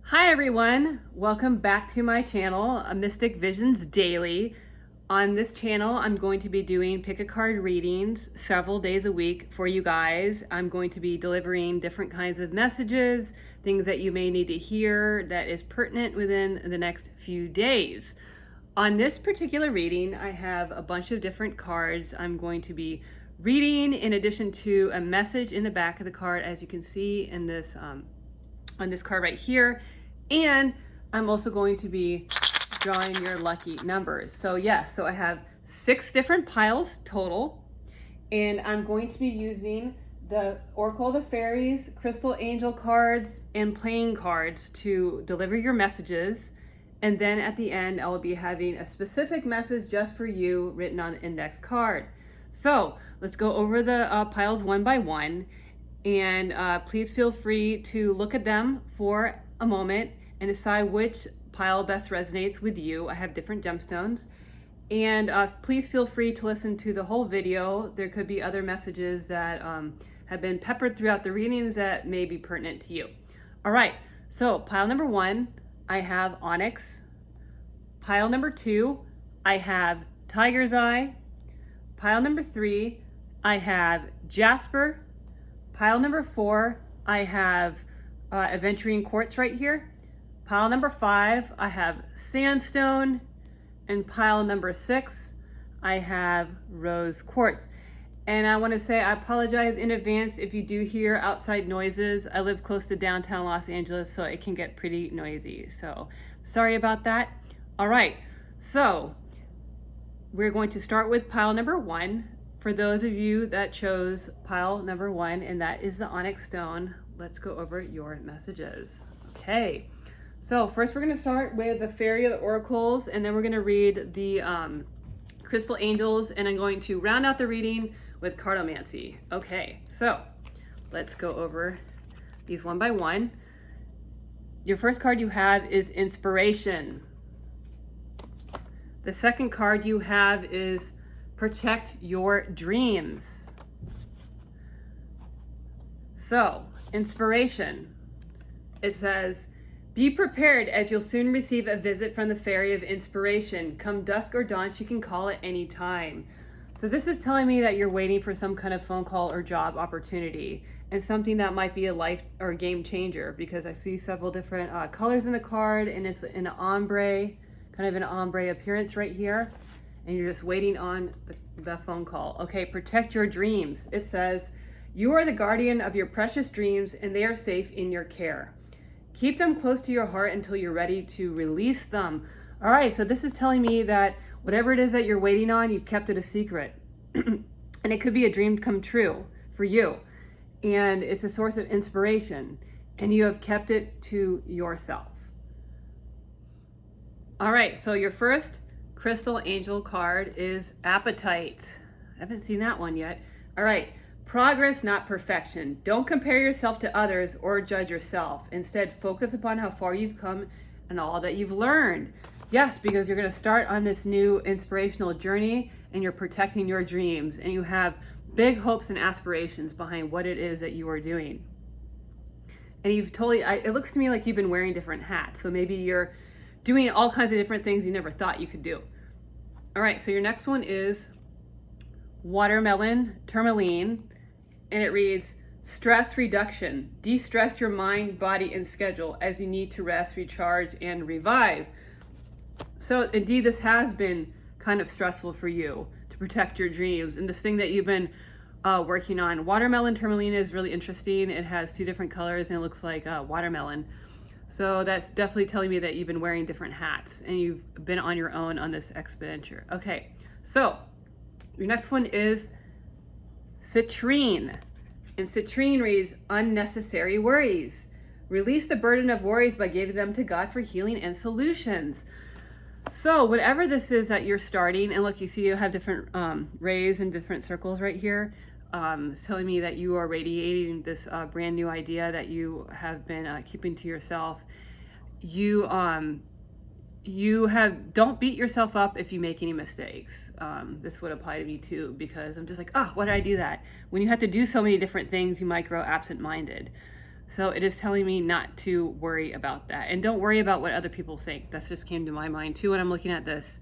Hi everyone, welcome back to my channel, A Mystic Visions Daily. On this channel, I'm going to be doing pick a card readings several days a week for you guys. I'm going to be delivering different kinds of messages, things that you may need to hear that is pertinent within the next few days. On this particular reading, I have a bunch of different cards I'm going to be reading in addition to a message in the back of the card, as you can see in this on this card right here. And I'm also going to be drawing your lucky numbers. So I have 6 different piles total, and I'm going to be using the Oracle of the Fairies, Crystal Angel cards, and playing cards to deliver your messages. And then at the end, I will be having a specific message just for you written on the index card. So let's go over the piles one by one. And please feel free to look at them for a moment and decide which pile best resonates with you. I have different gemstones. And please feel free to listen to the whole video. There could be other messages that have been peppered throughout the readings that may be pertinent to you. All right, so pile number 1, I have Onyx. Pile number 2, I have Tiger's Eye. Pile number 3, I have Jasper. Pile number 4, I have Aventurine Quartz right here. Pile number 5, I have Sandstone. And pile number 6, I have Rose Quartz. And I want to say I apologize in advance if you do hear outside noises. I live close to downtown Los Angeles, so it can get pretty noisy. So sorry about that. All right, so we're going to start with pile number 1. For those of you that chose pile number 1, and that is the Onyx Stone, let's go over your messages. Okay, so first we're going to start with the Fairy of the Oracles, and then we're going to read the Crystal Angels, and I'm going to round out the reading with Cartomancy. Okay, so let's go over these one by one. Your first card you have is Inspiration. The second card you have is Protect Your Dreams. So, Inspiration. It says, be prepared as you'll soon receive a visit from the Fairy of Inspiration. Come dusk or dawn, she can call at any time. So this is telling me that you're waiting for some kind of phone call or job opportunity, and something that might be a life or a game changer, because I see several different colors in the card, and it's in an ombre, kind of an ombre appearance right here. And you're just waiting on the phone call. Okay, protect your dreams. It says, you are the guardian of your precious dreams, and they are safe in your care. Keep them close to your heart until you're ready to release them. All right, so this is telling me that whatever it is that you're waiting on, you've kept it a secret. And it could be a dream come true for you. And it's a source of inspiration, and you have kept it to yourself. All right, so your first Crystal Angel card is Appetite. I haven't seen that one yet. All right, progress, not perfection. Don't compare yourself to others or judge yourself. Instead, focus upon how far you've come and all that you've learned. Yes, because you're going to start on this new inspirational journey, and you're protecting your dreams, and you have big hopes and aspirations behind what it is that you are doing. And you've totally, it looks to me like you've been wearing different hats. So maybe you're doing all kinds of different things you never thought you could do. All right, so your next one is Watermelon Tourmaline, and it reads, stress reduction. De-stress your mind, body, and schedule as you need to rest, recharge, and revive. So indeed, this has been kind of stressful for you to protect your dreams and this thing that you've been working on. Watermelon Tourmaline is really interesting. It has 2 different colors, and it looks like watermelon. So that's definitely telling me that you've been wearing different hats and you've been on your own on this adventure. Okay, so your next one is Citrine. And Citrine reads, unnecessary worries. Release the burden of worries by giving them to God for healing and solutions. So whatever this is that you're starting, and look, you see you have different rays and different circles right here. It's telling me that you are radiating this brand new idea that you have been keeping to yourself. Don't beat yourself up if you make any mistakes. This would apply to me too, because I'm just like, oh, why did I do that? When you have to do so many different things, you might grow absent-minded. So it is telling me not to worry about that. And don't worry about what other people think. That just came to my mind too when I'm looking at this.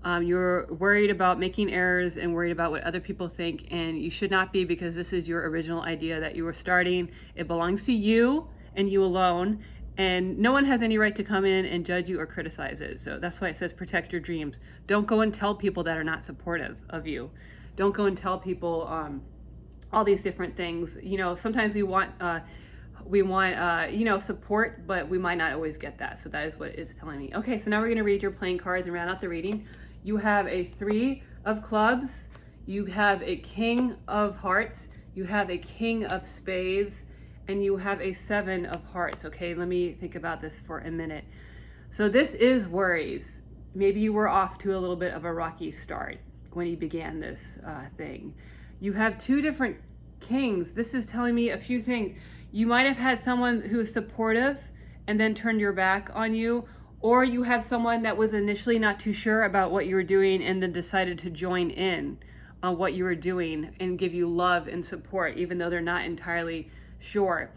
You're worried about making errors and worried about what other people think, and you should not be, because this is your original idea that you were starting. It belongs to you and you alone, and no one has any right to come in and judge you or criticize it. So that's why it says protect your dreams. Don't go and tell people that are not supportive of you. Don't go and tell people all these different things. You know, sometimes we want you know, support, but we might not always get that. So that is what it's telling me. Okay, so now we're going to read your playing cards and round out the reading. You have a 3 of clubs, you have a king of hearts, you have a king of spades, and you have a 7 of hearts. Okay, let me think about this for a minute. So this is worries. Maybe you were off to a little bit of a rocky start when you began this thing. You have 2 different kings. This is telling me a few things. You might have had someone who is supportive and then turned your back on you, or you have someone that was initially not too sure about what you were doing and then decided to join in on what you were doing and give you love and support, even though they're not entirely sure.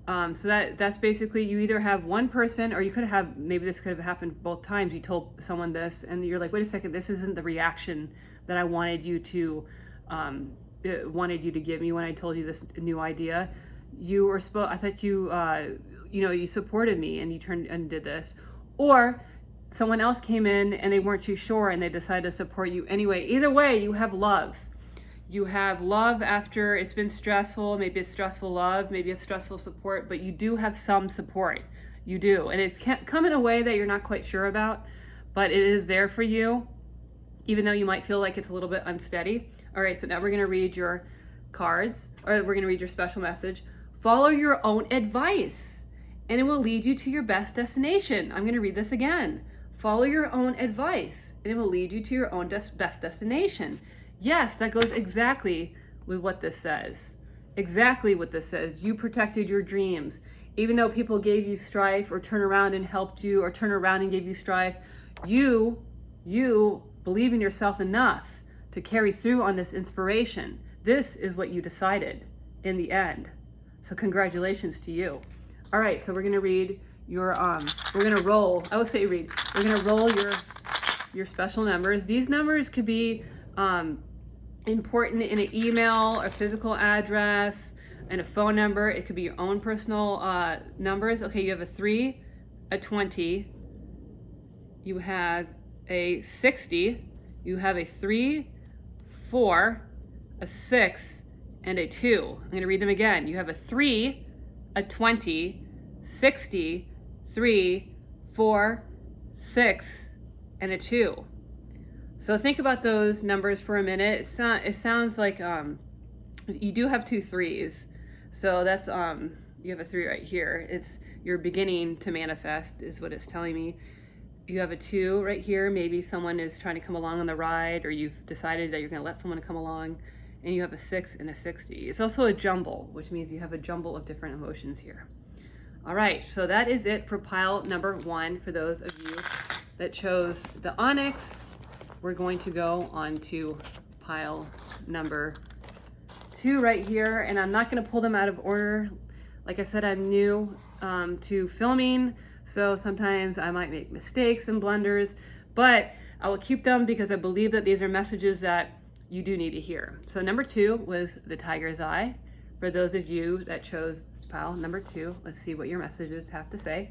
So that's basically, you either have one person, or you could have, maybe this could have happened both times. You told someone this and you're like, wait a second, this isn't the reaction that I wanted you to give me when I told you this new idea. You were I thought you you supported me and you turned and did this. Or someone else came in and they weren't too sure and they decided to support you anyway. Either way, you have love. You have love after it's been stressful. Maybe it's stressful love, maybe it's stressful support, but you do have some support. You do. And it's come in a way that you're not quite sure about, but it is there for you, even though you might feel like it's a little bit unsteady. All right, so now we're going to read your cards, or we're going to read your special message. Follow your own advice, and it will lead you to your best destination. I'm going to read this again. Follow your own advice, and it will lead you to your own best destination. Yes, that goes exactly with what this says. Exactly what this says. You protected your dreams. Even though people gave you strife, or turn around and helped you, or turn around and gave you strife, you believe in yourself enough to carry through on this inspiration. This is what you decided in the end. So congratulations to you. All right, so we're gonna read your, we're gonna roll, I would say read, we're gonna roll your special numbers. These numbers could be important in an email, a physical address, and a phone number. It could be your own personal numbers. Okay, you have a 3, a 20, you have a 60, you have a 3, 4, a 6, and a 2. I'm going to read them again. You have a 3, a 20, 60, 3, 4, 6, and a 2. So think about those numbers for a minute. It sounds like you do have 2 3s. So that's you have a 3 right here. It's you're beginning to manifest is what it's telling me. You have a 2 right here. Maybe someone is trying to come along on the ride, or you've decided that you're going to let someone come along. And you have a 6 and a 60. It's also a jumble, which means you have a jumble of different emotions here. All right, so that is it for pile number 1. For those of you that chose the onyx, we're going to go on to pile number 2 right here. And I'm not going to pull them out of order. Like I said, I'm new to filming, so sometimes I might make mistakes and blunders, but I will keep them because I believe that these are messages that you do need to hear. So number 2 was the tiger's eye. For those of you that chose pile number 2, let's see what your messages have to say.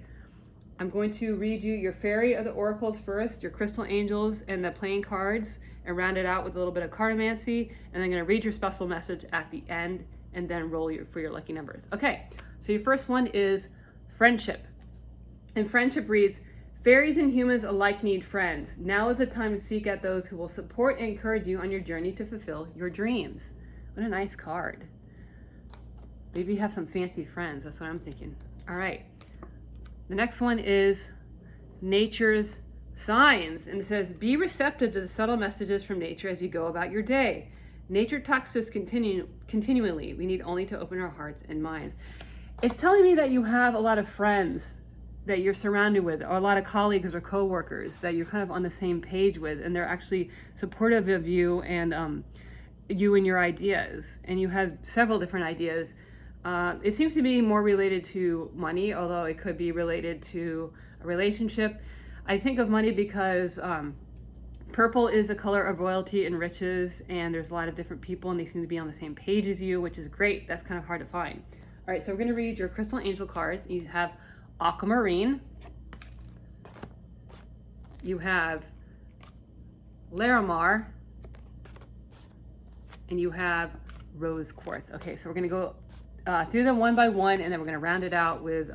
I'm going to read you your fairy of the oracles first, your crystal angels, and the playing cards, and round it out with a little bit of cartomancy. And I'm going to read your special message at the end, and then roll for your lucky numbers. Okay, so your first one is friendship. And friendship reads, fairies and humans alike need friends. Now is the time to seek out those who will support and encourage you on your journey to fulfill your dreams. What a nice card. Maybe you have some fancy friends. That's what I'm thinking. All right. The next one is nature's signs. And it says, be receptive to the subtle messages from nature as you go about your day. Nature talks to us continually. We need only to open our hearts and minds. It's telling me that you have a lot of friends that you're surrounded with, or a lot of colleagues or coworkers that you're kind of on the same page with, and they're actually supportive of you and you and your ideas. And you have several different ideas. It seems to be more related to money, although it could be related to a relationship. I think of money because purple is a color of royalty and riches, and there's a lot of different people and they seem to be on the same page as you, which is great. That's kind of hard to find. All right, so we're going to read your crystal angel cards. You have aquamarine, you have Larimar, and you have rose quartz. Okay, so we're going to go through them one by one, and then we're going to round it out with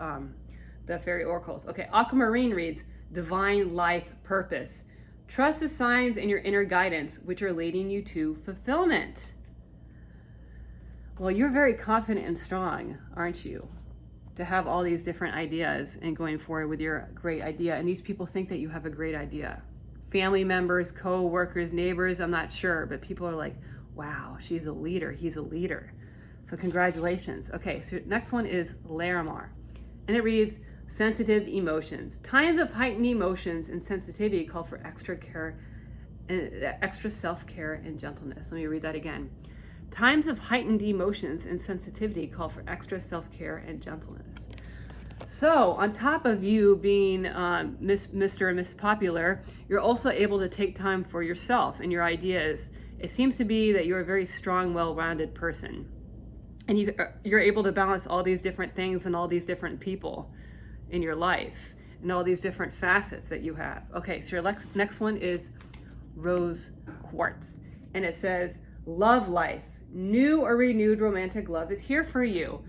the fairy oracles. Okay, aquamarine reads divine life purpose. Trust the signs and your inner guidance, which are leading you to fulfillment. Well, you're very confident and strong, aren't you? To have all these different ideas and going forward with your great idea. And these people think that you have a great idea. Family members, co-workers, neighbors, I'm not sure, but people are like, wow, she's a leader, he's a leader. So congratulations. Okay, so next one is Larimar. And it reads, sensitive emotions. Times of heightened emotions and sensitivity call for extra care, extra self-care and gentleness. Let me read that again. Times of heightened emotions and sensitivity call for extra self-care and gentleness. So on top of you being Mr. and Miss Popular, you're also able to take time for yourself and your ideas. It seems to be that you're a very strong, well-rounded person. And you're able to balance all these different things and all these different people in your life and all these different facets that you have. Okay, so your next one is rose quartz. And it says, love life. New or renewed romantic love is here for you.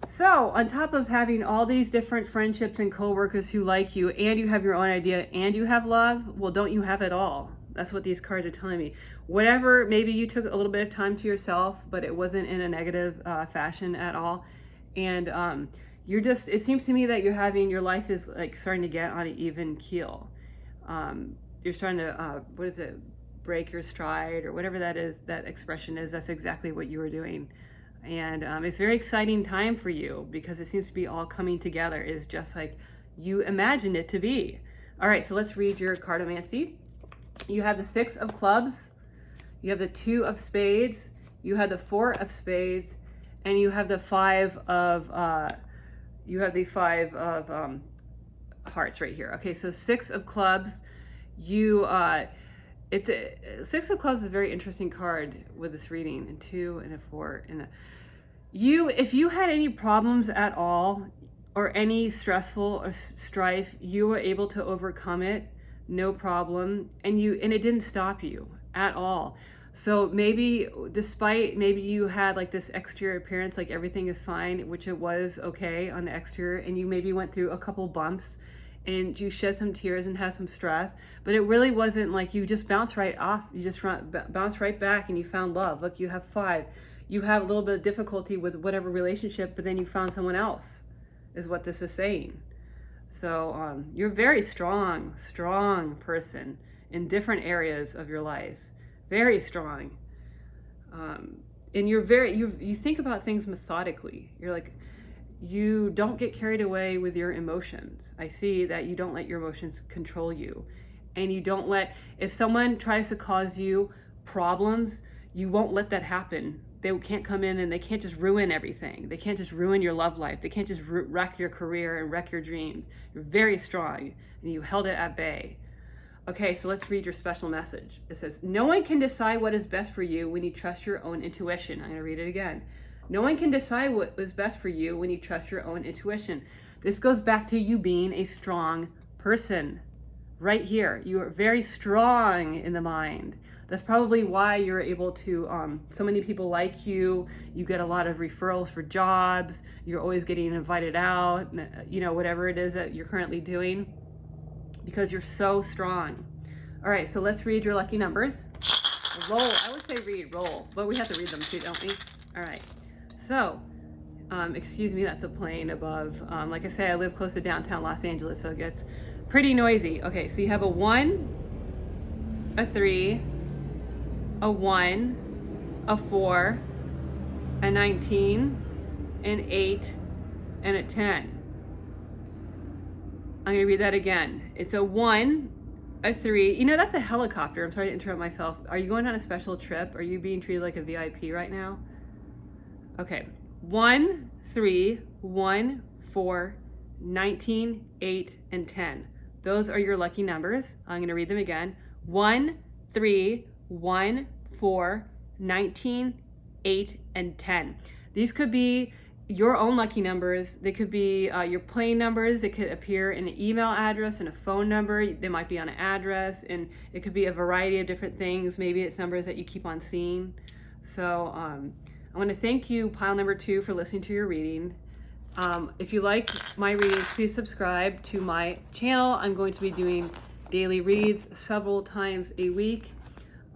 So on top of having all these different friendships and coworkers who like you, and you have your own idea, and you have love, well, don't you have it all? That's what these cards are telling me. Whatever, maybe you took a little bit of time to yourself, but it wasn't in a negative fashion at all. And you're just, it seems to me that you're having, your life is like starting to get on an even keel. You're starting to, what is it? Break your stride or whatever that is, that expression is. That's exactly what you were doing. And it's a very exciting time for you because it seems to be all coming together is just like you imagined it to be. All right, so let's read your cartomancy. You have the 6 of clubs, you have the 2 of spades, you have the 4 of spades, and you have the 5 of hearts right here. Okay, so 6 of clubs, it's a 6 of clubs is a very interesting card with this reading, and 2 and a 4 and if you had any problems at all or any stressful or strife, you were able to overcome it, no problem, and it didn't stop you at all. So maybe despite maybe you had like this exterior appearance like everything is fine, which it was okay on the exterior, and you maybe went through a couple bumps and you shed some tears and had some stress, but it really wasn't like you just bounced right off. You just bounced right back and you found love. Look, you have 5. You have a little bit of difficulty with whatever relationship, but then you found someone else, is what this is saying. So you're a very strong person in different areas of your life. Very strong. And you think about things methodically. You're like, you don't get carried away with your emotions. I see that you don't let your emotions control you. And you don't let, if someone tries to cause you problems, you won't let that happen. They can't come in and they can't just ruin everything. They can't just ruin your love life. They can't just wreck your career and wreck your dreams. You're very strong and you held it at bay. Okay, so let's read your special message. It says, no one can decide what is best for you when you trust your own intuition. I'm gonna read it again. No one can decide what is best for you when you trust your own intuition. This goes back to you being a strong person. Right here, you are very strong in the mind. That's probably why you're able to, so many people like you, you get a lot of referrals for jobs, you're always getting invited out, you know, whatever it is that you're currently doing, because you're so strong. All right, so let's read your lucky numbers. Roll, I would say read, roll, but we have to read them too, don't we? All right, so, excuse me, that's a plane above. Like I say, I live close to downtown Los Angeles, so it gets pretty noisy. Okay, so you have a 1, a 3, a 1, a 4, a 19, an 8, and a 10. I'm gonna read that again. It's a 1, a 3. You know, that's a helicopter. I'm sorry to interrupt myself. Are you going on a special trip? Are you being treated like a VIP right now? Okay. 1, 3, 1, 4, 19, 8, and 10. Those are your lucky numbers. I'm going to read them again. 1, 3, 1, 4, 19, 8, and 10. These could be your own lucky numbers. They could be your plane numbers. They could appear in an email address and a phone number. They might be on an address, and it could be a variety of different things. Maybe it's numbers that you keep on seeing. So I want to thank you, pile number 2, for listening to your reading. If you like my readings, please subscribe to my channel. I'm going to be doing daily reads several times a week,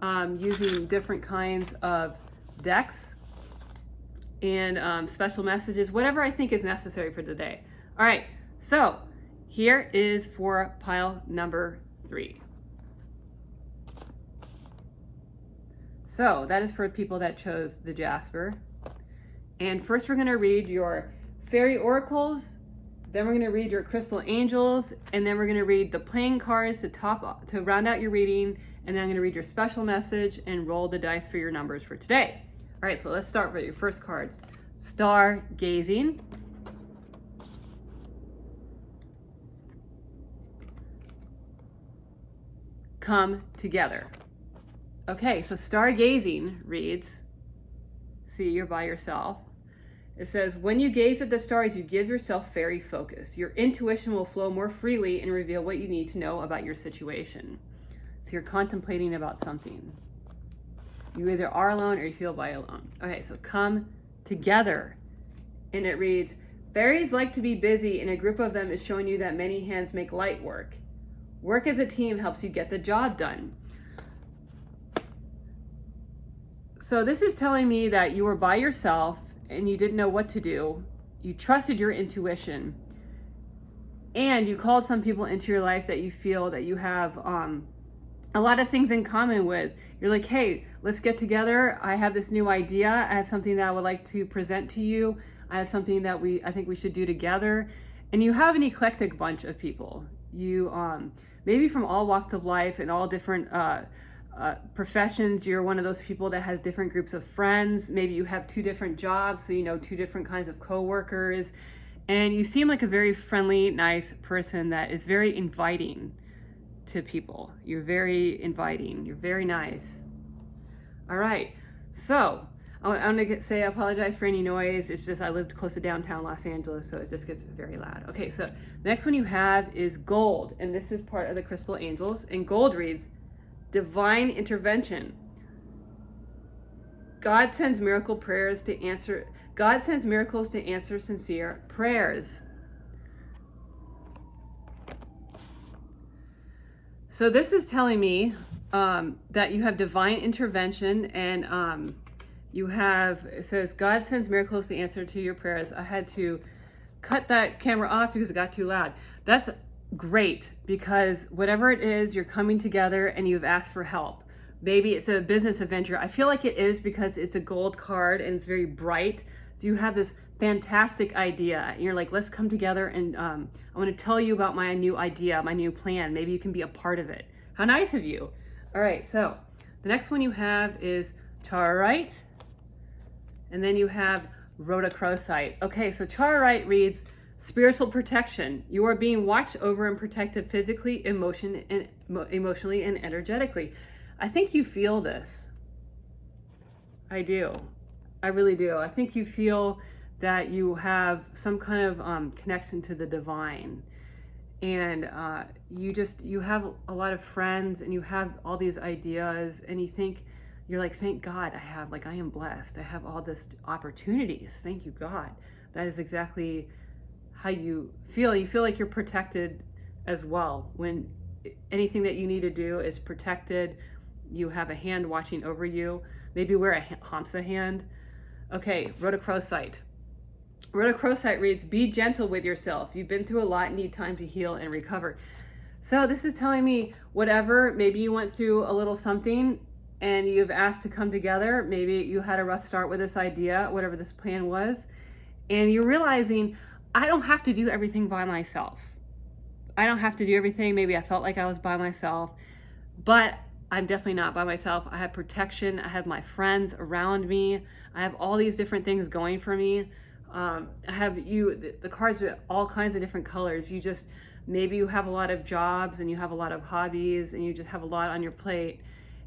using different kinds of decks and special messages, whatever I think is necessary for today. All right, so here is for pile number 3. So that is for people that chose the Jasper. And first we're going to read your fairy oracles, then we're going to read your crystal angels, and then we're going to read the playing cards to round out your reading, and then I'm going to read your special message and roll the dice for your numbers for today. All right, so let's start with your first cards. Stargazing, come together. Okay, so stargazing reads, see, you're by yourself. It says, when you gaze at the stars, you give yourself fairy focus. Your intuition will flow more freely and reveal what you need to know about your situation. So you're contemplating about something. You either are alone or you feel by alone. Okay, so come together. And it reads, fairies like to be busy, and a group of them is showing you that many hands make light work. Work as a team helps you get the job done. So this is telling me that you were by yourself and you didn't know what to do. You trusted your intuition, and you called some people into your life that you feel that you have a lot of things in common with. You're like, hey, let's get together. I have this new idea. I have something that I would like to present to you. I have something that I think we should do together. And you have an eclectic bunch of people. You maybe from all walks of life and all different professions. You're one of those people that has different groups of friends. Maybe you have 2 different jobs, so you know 2 different kinds of coworkers. And you seem like a very friendly, nice person that is very inviting to people. You're very inviting. You're very nice. All right. So I'm going to say I apologize for any noise. It's just I lived close to downtown Los Angeles, so it just gets very loud. Okay, so the next one you have is gold. And this is part of the crystal angels. And gold reads, divine intervention. God sends miracles to answer sincere prayers. So this is telling me that you have divine intervention, and it says God sends miracles to answer to your prayers. I had to cut that camera off because it got too loud. That's great, because whatever it is, you're coming together and you've asked for help. Maybe it's a business adventure. I feel like it is because it's a gold card and it's very bright. So you have this fantastic idea and you're like, let's come together and I want to tell you about my new idea, my new plan. Maybe you can be a part of it. How nice of you. All right, so the next one you have is Charite, and then you have Rhodochrosite. Okay, so Charite reads, spiritual protection. You are being watched over and protected physically, emotionally, and energetically. I think you feel this. I do. I really do. I think you feel that you have some kind of connection to the divine. And you have a lot of friends and you have all these ideas, and you're like, thank God I am blessed. I have all this opportunities. Thank you, God. That is exactly how you feel. You feel like you're protected as well. When anything that you need to do is protected, you have a hand watching over you. Maybe wear a Hamsa hand. Okay, Rhodochrosite. Rhodochrosite reads, be gentle with yourself. You've been through a lot, need time to heal and recover. So this is telling me whatever, maybe you went through a little something and you've asked to come together. Maybe you had a rough start with this idea, whatever this plan was, and you're realizing, I don't have to do everything by myself. I don't have to do everything. Maybe I felt like I was by myself, but I'm definitely not by myself. I have protection. I have my friends around me. I have all these different things going for me. I have you, the cards are all kinds of different colors. You just, maybe you have a lot of jobs and you have a lot of hobbies and you just have a lot on your plate.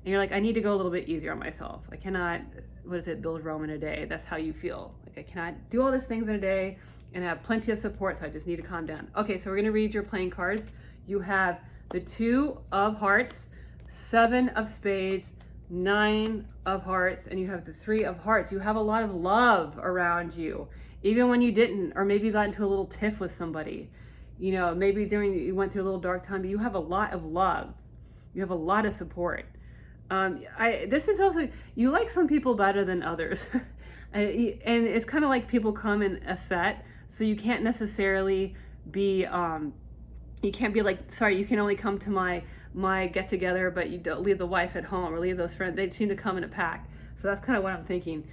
And you're like, I need to go a little bit easier on myself. I cannot, what is it, build Rome in a day. That's how you feel. Like, I cannot do all these things in a day and have plenty of support, so I just need to calm down. Okay, so we're gonna read your playing cards. You have the 2 of hearts, 7 of spades, 9 of hearts, and you have the 3 of hearts. You have a lot of love around you, even when you didn't, or maybe you got into a little tiff with somebody. You know, maybe you went through a little dark time, but you have a lot of love. You have a lot of support. This is also, you like some people better than others. And it's kind of like people come in a set, so you can't necessarily be, you can't be like, sorry, you can only come to my get together, but you don't leave the wife at home or leave those friends. They seem to come in a pack. So that's kind of what I'm thinking.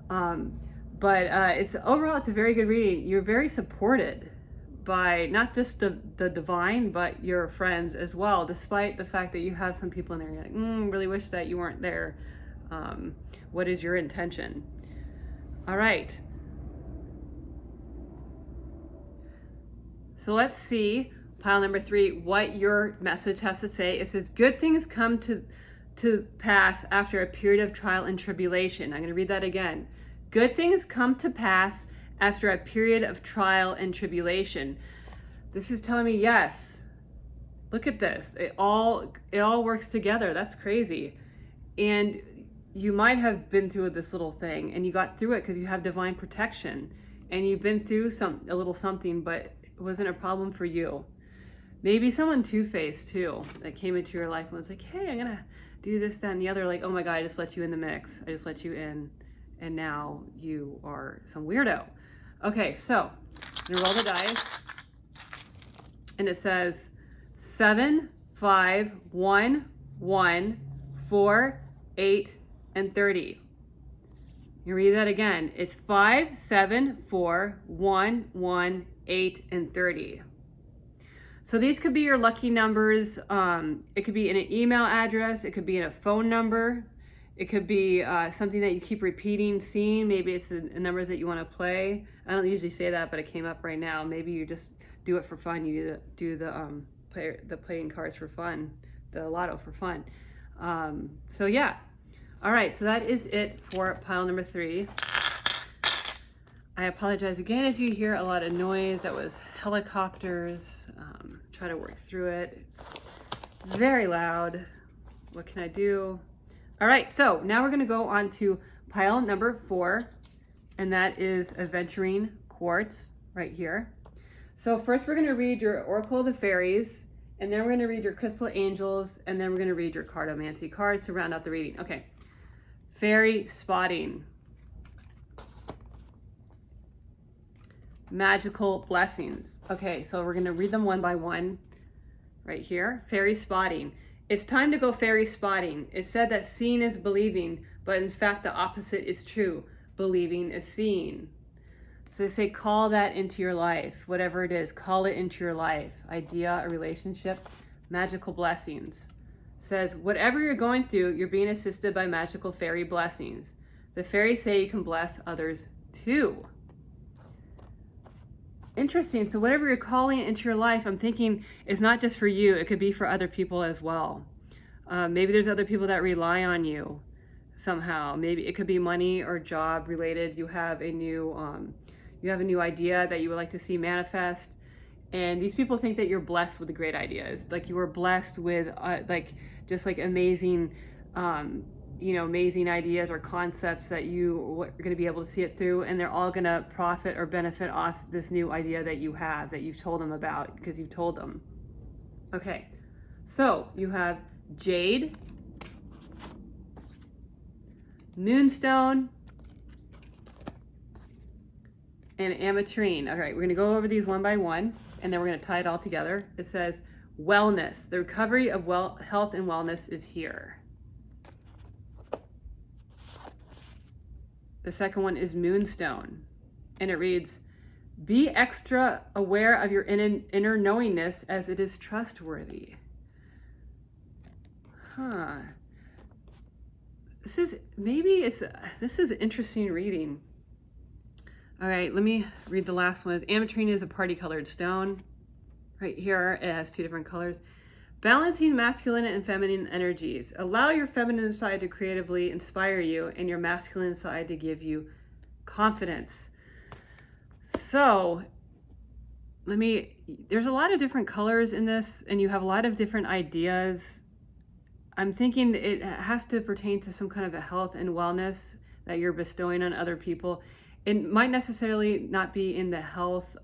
But it's overall, it's a very good reading. You're very supported by not just the divine, but your friends as well, despite the fact that you have some people in there you're like, really wish that you weren't there. What is your intention? All right. So let's see, pile number 3, what your message has to say. It says, good things come to pass after a period of trial and tribulation. I'm going to read that again. Good things come to pass after a period of trial and tribulation. This is telling me, yes, look at this. It all works together. That's crazy. And you might have been through this little thing and you got through it because you have divine protection and you've been through a little something, but it wasn't a problem for you. Maybe someone two-faced too that came into your life and was like, hey, I'm gonna do this, that, and the other. Like, oh my God, I just let you in the mix. I just let you in. And now you are some weirdo. Okay, so I'm gonna roll the dice. And it says 7, 5, 1, 1, 4, 8, and 30. You read that again. It's 5, 7, 4, 1, 1, 8, and 30. So these could be your lucky numbers. It could be in an email address. It could be in a phone number. It could be something that you keep repeating, seeing. Maybe it's the numbers that you want to play. I don't usually say that, but it came up right now. Maybe you just do it for fun. You do the playing cards for fun, the lotto for fun. So yeah. All right, so that is it for pile number 3. I apologize again if you hear a lot of noise. That was helicopters. Try to work through it. It's very loud. What can I do? All right, so now we're gonna go on to pile number 4, and that is Aventurine Quartz right here. So first we're gonna read your Oracle of the Fairies, and then we're gonna read your Crystal Angels, and then we're gonna read your Cartomancy cards to round out the reading. Okay, Fairy Spotting. Magical Blessings. Okay, so we're gonna read them one by one right here. Fairy Spotting. It's time to go fairy spotting. It's said that seeing is believing, but in fact the opposite is true. Believing is seeing. So they say call that into your life. Whatever it is, call it into your life. Idea, a relationship. Magical Blessings. Says whatever you're going through, you're being assisted by magical fairy blessings. The fairies say you can bless others too. Interesting. So whatever you're calling into your life, I'm thinking is not just for you. It could be for other people as well. Maybe there's other people that rely on you somehow. Maybe it could be money or job related. You have a new idea that you would like to see manifest. And these people think that you're blessed with great ideas. Like you were blessed with amazing, amazing ideas or concepts that you are going to be able to see it through, and they're all going to profit or benefit off this new idea that you have, that you've told them about because you've told them. Okay, so you have Jade, Moonstone, and Ametrine. All right, we're going to go over these one by one, and then we're going to tie it all together. It says wellness. The recovery of health and wellness is here. The second one is Moonstone, and it reads, be extra aware of your inner knowingness as it is trustworthy. this is interesting reading. All right, let me read the last one. Ametrine is a party-colored stone. Right here, it has 2 different colors. Balancing masculine and feminine energies. Allow your feminine side to creatively inspire you and your masculine side to give you confidence. So, there's a lot of different colors in this, and you have a lot of different ideas. I'm thinking it has to pertain to some kind of a health and wellness that you're bestowing on other people. It might necessarily not be in the health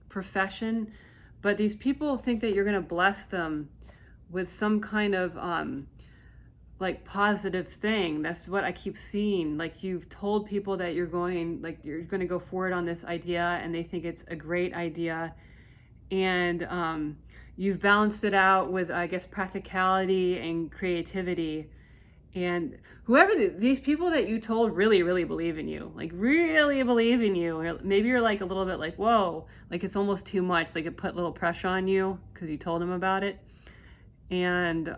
profession, but these people think that you're going to bless them with some kind of like positive thing. That's what I keep seeing. Like, you've told people that you're going to go forward on this idea, and they think it's a great idea, and you've balanced it out with, I guess, practicality and creativity. And whoever these people that you told really, really believe in you, like really believe in you. Or maybe you're like a little bit like, whoa, like it's almost too much. Like it put a little pressure on you because you told them about it. And,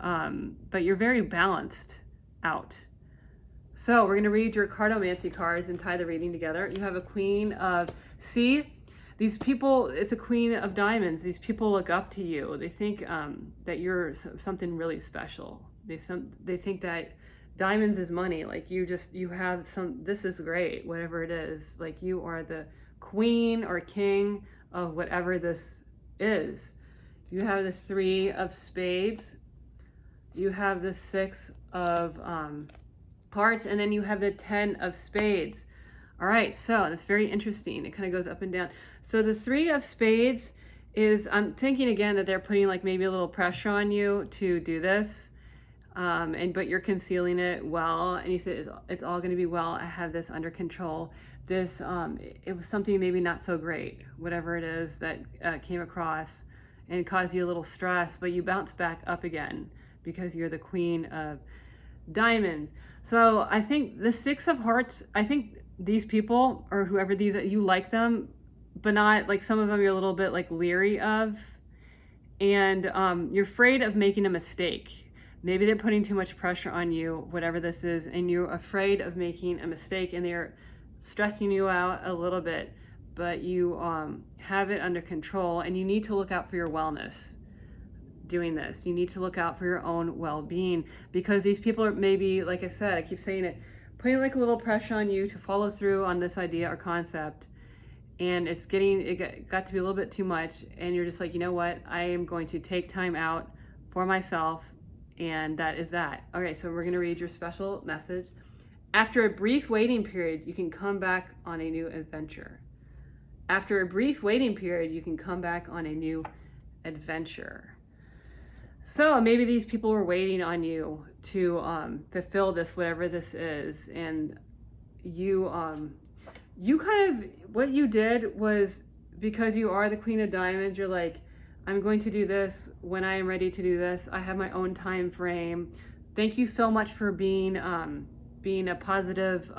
but you're very balanced out. So we're going to read your cardomancy cards and tie the reading together. You have a Queen of, these people, it's a Queen of Diamonds. These people look up to you. They think that you're something really special. They think that diamonds is money. Like you have this is great, whatever it is. Like you are the queen or king of whatever this is. You have the 3 of Spades. You have the 6 of Hearts, and then you have the 10 of Spades. All right, so that's very interesting. It kind of goes up and down. So the 3 of Spades is, I'm thinking again that they're putting like maybe a little pressure on you to do this, but you're concealing it well, and you said it's all going to be well. I have this under control. This it was something maybe not so great, whatever it is that came across and caused you a little stress, but you bounce back up again because you're the Queen of Diamonds. So I think the 6 of Hearts, I think these people or whoever these are, you like them, but not like some of them you're a little bit like leery of, and you're afraid of making a mistake. Maybe they're putting too much pressure on you, whatever this is, and you're afraid of making a mistake, and they're stressing you out a little bit, but you have it under control, and you need to look out for your wellness doing this. You need to look out for your own well-being, because these people are maybe, like I said, I keep saying it, putting like a little pressure on you to follow through on this idea or concept, and it got to be a little bit too much, and you're just like, you know what, I am going to take time out for myself, and that is that. Okay, so we're going to read your special message. After a brief waiting period, you can come back on a new adventure. After a brief waiting period, you can come back on a new adventure. So maybe these people were waiting on you to fulfill this, whatever this is, and you kind of, what you did was, because you are the Queen of Diamonds, you're like, I'm going to do this when I am ready to do this. I have my own time frame. Thank you so much for being a positive,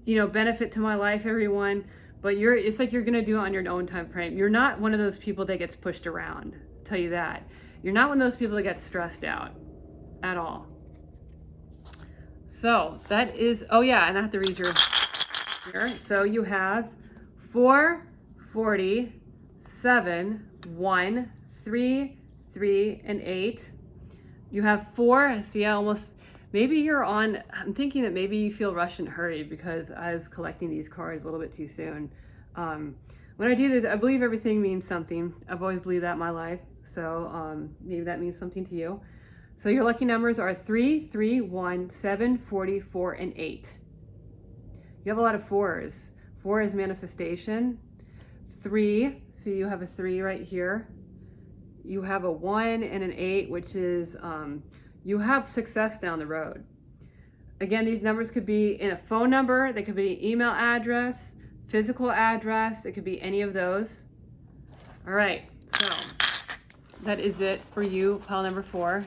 benefit to my life, everyone. But it's like you're gonna do it on your own time frame. You're not one of those people that gets pushed around. I'll tell you that. You're not one of those people that gets stressed out at all. So that is, oh yeah, and I have to read your here. So you have 4, 40, 7, 1, 3, 3, and 8. You have 4. See, maybe I'm thinking that maybe you feel rushed and hurried because I was collecting these cards a little bit too soon. When I do this, I believe everything means something. I've always believed that in my life. So maybe that means something to you. So your lucky numbers are 3, 3, 1, 7, 40, 4, and 8. You have a lot of 4s. 4 is manifestation. 3, so you have a 3 right here. You have a 1 and an 8, which is you have success down the road. Again, these numbers could be in a phone number, they could be an email address, physical address, it could be any of those. All right, so that is it for you, pile number 4.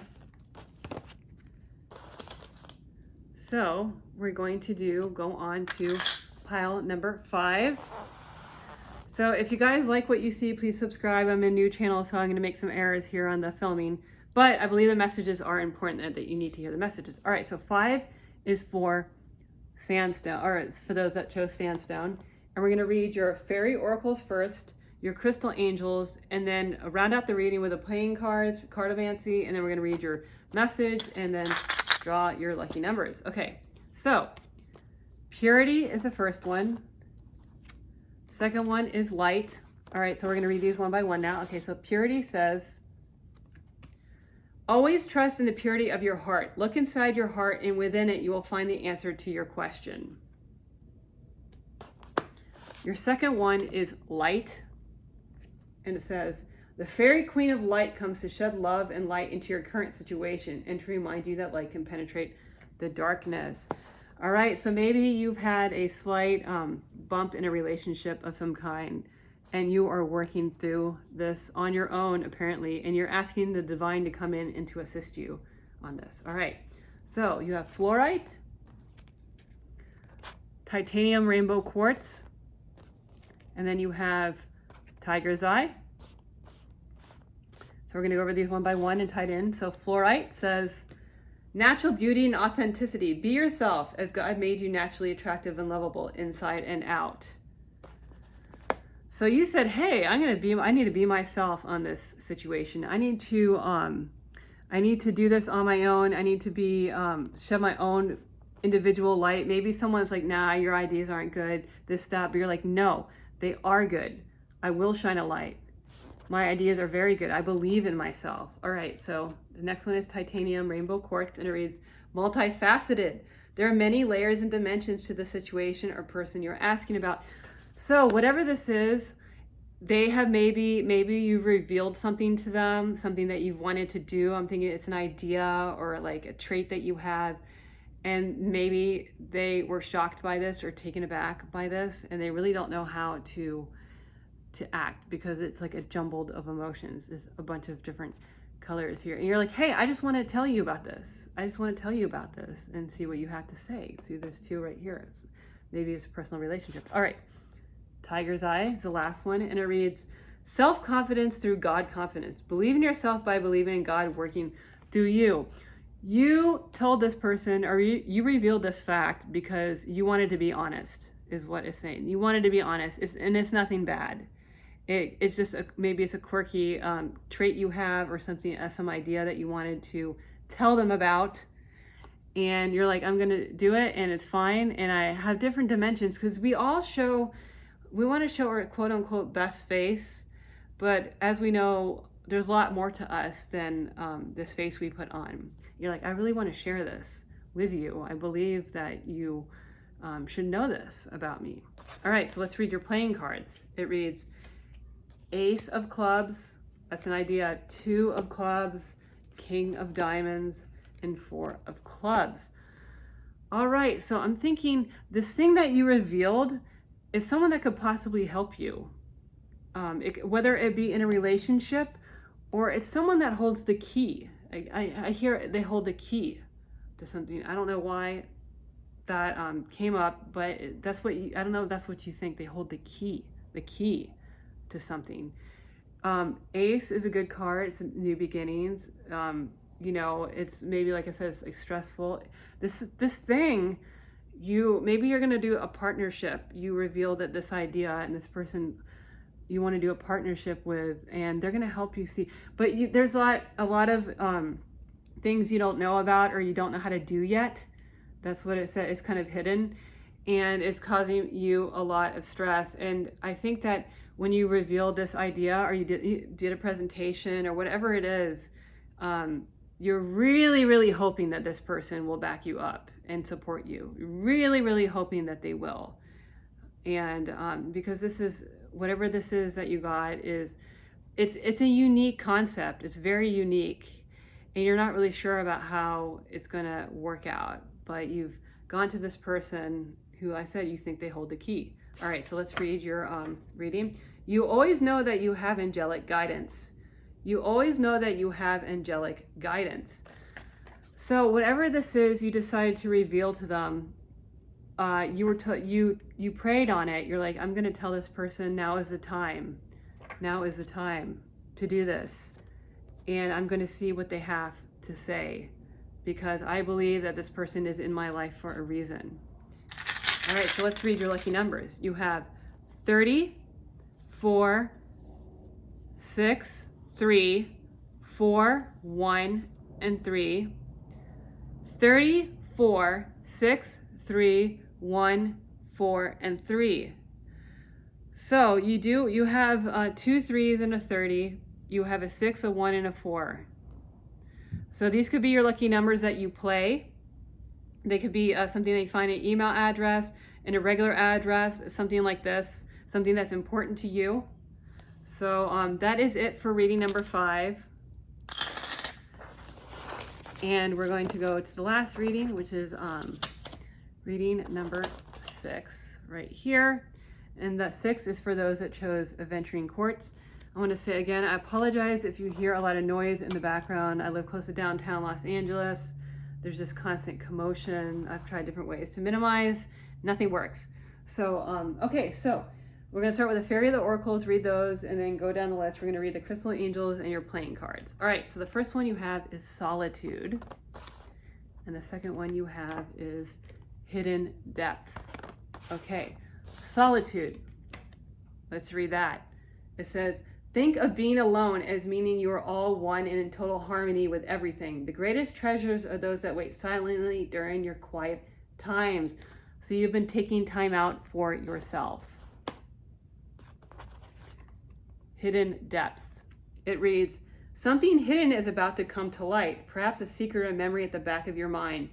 So we're going to go on to pile number 5. So if you guys like what you see, please subscribe. I'm a new channel, so I'm going to make some errors here on the filming. But I believe the messages are important, that you need to hear the messages. All right, so 5 is for sandstone, or it's for those that chose sandstone. And we're going to read your fairy oracles first, your crystal angels, and then round out the reading with the playing cards, cartomancy, and then we're going to read your message and then draw your lucky numbers. Okay, so purity is the first one. Second one is light. All right, so we're going to read these one by one now. Okay, so purity says, always trust in the purity of your heart. Look inside your heart, and within it, you will find the answer to your question. Your second one is light. And it says, the fairy queen of light comes to shed love and light into your current situation and to remind you that light can penetrate the darkness. All right, so maybe you've had a slight bump in a relationship of some kind, and you are working through this on your own, apparently, and you're asking the divine to come in and to assist you on this. All right, so you have fluorite, titanium rainbow quartz, and then you have tiger's eye. So we're going to go over these one by one and tied in. So fluorite says, natural beauty and authenticity. Be yourself as God made you naturally attractive and lovable inside and out. So you said, hey, I need to be myself on this situation. I need to do this on my own. I need to be, shed my own individual light. Maybe someone's like, nah, your ideas aren't good, this, that, but you're like, no, they are good. I will shine a light. My ideas are very good. I believe in myself. All right, so the next one is titanium rainbow quartz, and it reads, multifaceted. There are many layers and dimensions to the situation or person you're asking about. So whatever this is, they have maybe you've revealed something to them, something that you've wanted to do. I'm thinking it's an idea or like a trait that you have, and maybe they were shocked by this or taken aback by this, and they really don't know how to act because it's like a jumbled of emotions. There's a bunch of different colors here. And you're like, hey, I just want to tell you about this. I just want to tell you about this and see what you have to say. See, there's two right here. Maybe it's a personal relationship. All right. Tiger's eye is the last one. And it reads, self-confidence through God confidence. Believe in yourself by believing in God working through you. You told this person, or you revealed this fact because you wanted to be honest, is what it's saying. You wanted to be honest, and it's nothing bad. It's just maybe it's a quirky trait you have or something, some idea that you wanted to tell them about, and you're like, I'm gonna do it, and it's fine. And I have different dimensions because we want to show our quote unquote best face, but as we know, there's a lot more to us than this face we put on. You're like, I really want to share this with you. I believe that you should know this about me. All right, so let's read your playing cards. It reads, Ace of clubs, that's an idea, 2 of clubs, King of diamonds, and 4 of clubs. All right, so I'm thinking this thing that you revealed is someone that could possibly help you. Whether it be in a relationship or it's someone that holds the key. I hear they hold the key to something. I don't know why that came up, but that's what I don't know if that's what you think. They hold the key to something. Ace is a good card. It's new beginnings. It's maybe, like I said, it's like stressful. This thing, maybe you're gonna do a partnership. You reveal that this idea and this person you want to do a partnership with, and they're gonna help you see. But there's a lot of things you don't know about or you don't know how to do yet. That's what it said. It's kind of hidden, and it's causing you a lot of stress. And I think that when you reveal this idea or you did a presentation or whatever it is, you're really, really hoping that this person will back you up and support you. Really, really hoping that they will. And because this is, whatever this is that you got it's a unique concept. It's very unique, and you're not really sure about how it's gonna work out. But you've gone to this person who I said you think they hold the key. All right, so let's read your reading. You always know that you have angelic guidance. You always know that you have angelic guidance. So whatever this is you decided to reveal to them, you prayed on it. You're like, I'm going to tell this person, now is the time. Now is the time to do this. And I'm going to see what they have to say, because I believe that this person is in my life for a reason. All right, so let's read your lucky numbers. You have 30, 4, 6, 3, 4, 1, and 3. 30, 4, 6, 3, 1, 4, and 3. So you have 2 3s and a 30. You have a 6, a 1, and a 4. So these could be your lucky numbers that you play. They could be something that you find an email address, an irregular address, something like this, something that's important to you. So that is it for reading number 5. And we're going to go to the last reading, which is reading number 6 right here. And that 6 is for those that chose Aventurine Courts. I want to say again, I apologize if you hear a lot of noise in the background. I live close to downtown Los Angeles. There's just constant commotion. I've tried different ways to minimize. Nothing works. So, okay, so we're going to start with the Fairy of the Oracles, read those, and then go down the list. We're going to read the Crystal Angels and your playing cards. All right, so the first one you have is Solitude. And the second one you have is Hidden Depths. Okay, Solitude. Let's read that. It says, think of being alone as meaning you are all one and in total harmony with everything. The greatest treasures are those that wait silently during your quiet times. So you've been taking time out for yourself. Hidden Depths. It reads, something hidden is about to come to light, perhaps a secret or memory at the back of your mind.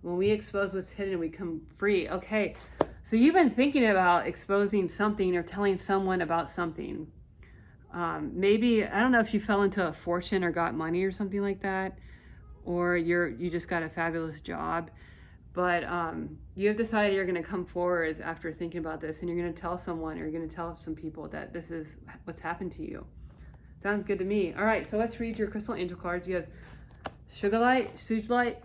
When we expose what's hidden, we come free. Okay, so you've been thinking about exposing something or telling someone about something. Maybe, I don't know if you fell into a fortune or got money or something like that, or you just got a fabulous job. But you have decided you're going to come forward after thinking about this, and you're going to tell someone, or you're going to tell some people that this is what's happened to you. Sounds good to me. All right, so let's read your Crystal Angel cards. You have Sugarlight, Sujelight,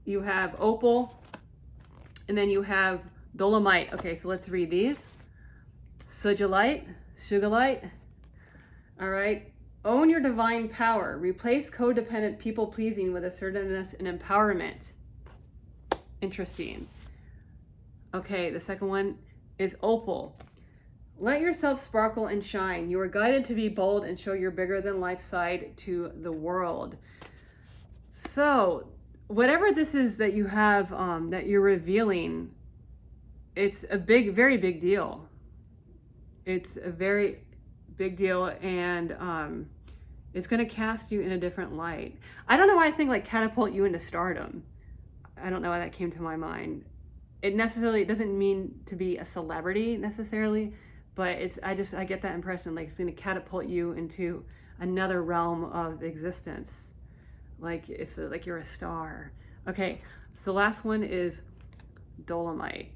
you have Opal, and then you have Dolomite. Okay, so let's read these. Sujelight, Sugarlight. All right. Own your divine power. Replace codependent people-pleasing with assertiveness and empowerment. Interesting. Okay, the second one is Opal. Let yourself sparkle and shine. You are guided to be bold and show your bigger-than-life side to the world. So, whatever this is that you have, that you're revealing, it's a very big deal. It's a very big deal, and it's going to cast you in a different light. I don't know why I think like catapult you into stardom. I don't know why that came to my mind. It necessarily doesn't mean to be a celebrity necessarily, but I get that impression like it's going to catapult you into another realm of existence. Like it's like you're a star. Okay, so the last one is Dolomite.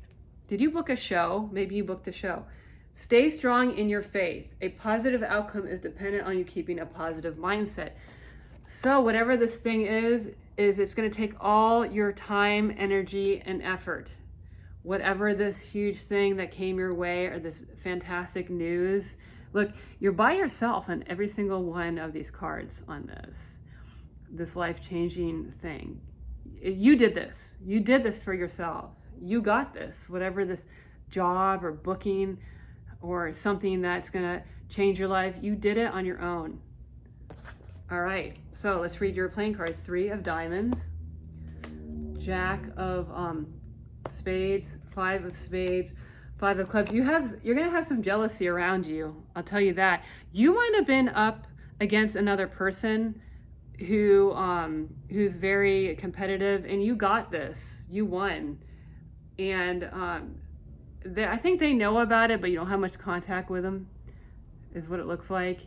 Did you book a show? Maybe you booked a show. Stay strong in your faith. A positive outcome is dependent on you keeping a positive mindset. So whatever this thing is it's going to take all your time, energy, and effort. Whatever this huge thing that came your way or this fantastic news. Look, you're by yourself on every single one of these cards on this life-changing thing. You did this. You did this for yourself. You got this. Whatever this job or booking or something that's going to change your life, you did it on your own. All right, so let's read your playing cards. 3 of diamonds, Jack of spades, 5 of spades, 5 of clubs. You're going to have some jealousy around you. I'll tell you that. You might have been up against another person who's very competitive, and you got this. You won. And I think they know about it, but you don't have much contact with them, is what it looks like.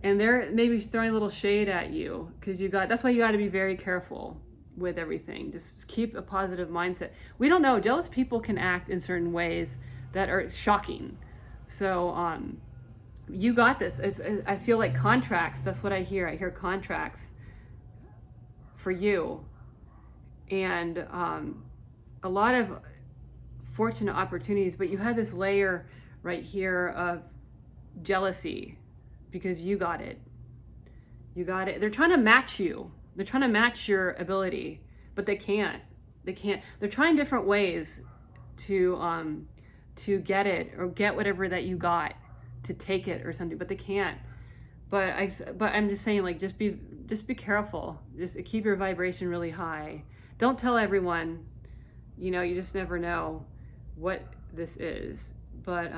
And they're maybe throwing a little shade at you because that's why you got to be very careful with everything. Just keep a positive mindset. We don't know. Jealous people can act in certain ways that are shocking. So you got this. I feel like contracts. That's what I hear. I hear contracts for you. And a lot of fortunate opportunities, but you have this layer right here of jealousy because you got it. You got it. They're trying to match you. They're trying to match your ability, but they can't. They can't. They're trying different ways to get it, or get whatever that you got, to take it or something, but they can't. But I'm just saying, like, just be careful. Just keep your vibration really high. Don't tell everyone. You know, you just never know what this is. But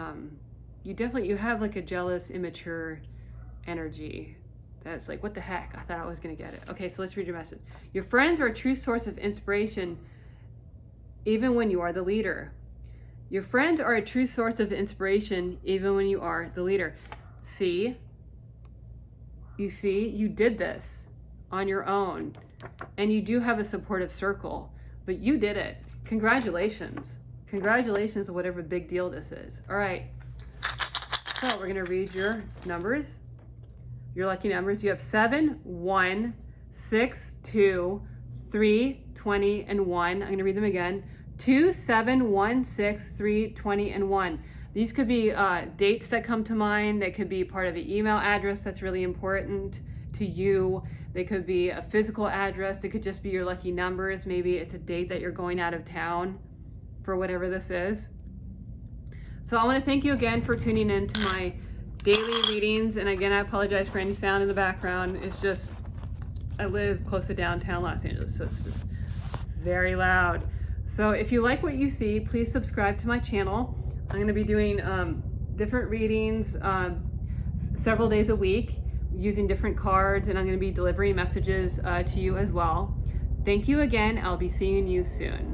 you have like a jealous, immature energy. That's like, what the heck? I thought I was gonna get it. Okay, so let's read your message. Your friends are a true source of inspiration, even when you are the leader. Your friends are a true source of inspiration, even when you are the leader. See? You see, you did this on your own, and you do have a supportive circle, but you did it. Congratulations. Congratulations on whatever big deal this is. All right. So we're gonna read your numbers. Your lucky numbers. You have 7, 1, 6, 2, 3, 20, and 1. I'm going to read them again. 2, 7, 1, 6, 3, 20, and 1. These could be dates that come to mind. They could be part of an email address that's really important to you. They could be a physical address. They could just be your lucky numbers. Maybe it's a date that you're going out of town for whatever this is. So I want to thank you again for tuning in to my daily readings. And again, I apologize for any sound in the background. It's just, I live close to downtown Los Angeles, so it's just very loud. So if you like what you see, please subscribe to my channel. I'm going to be doing different readings several days a week using different cards, and I'm going to be delivering messages to you as well. Thank you again. I'll be seeing you soon.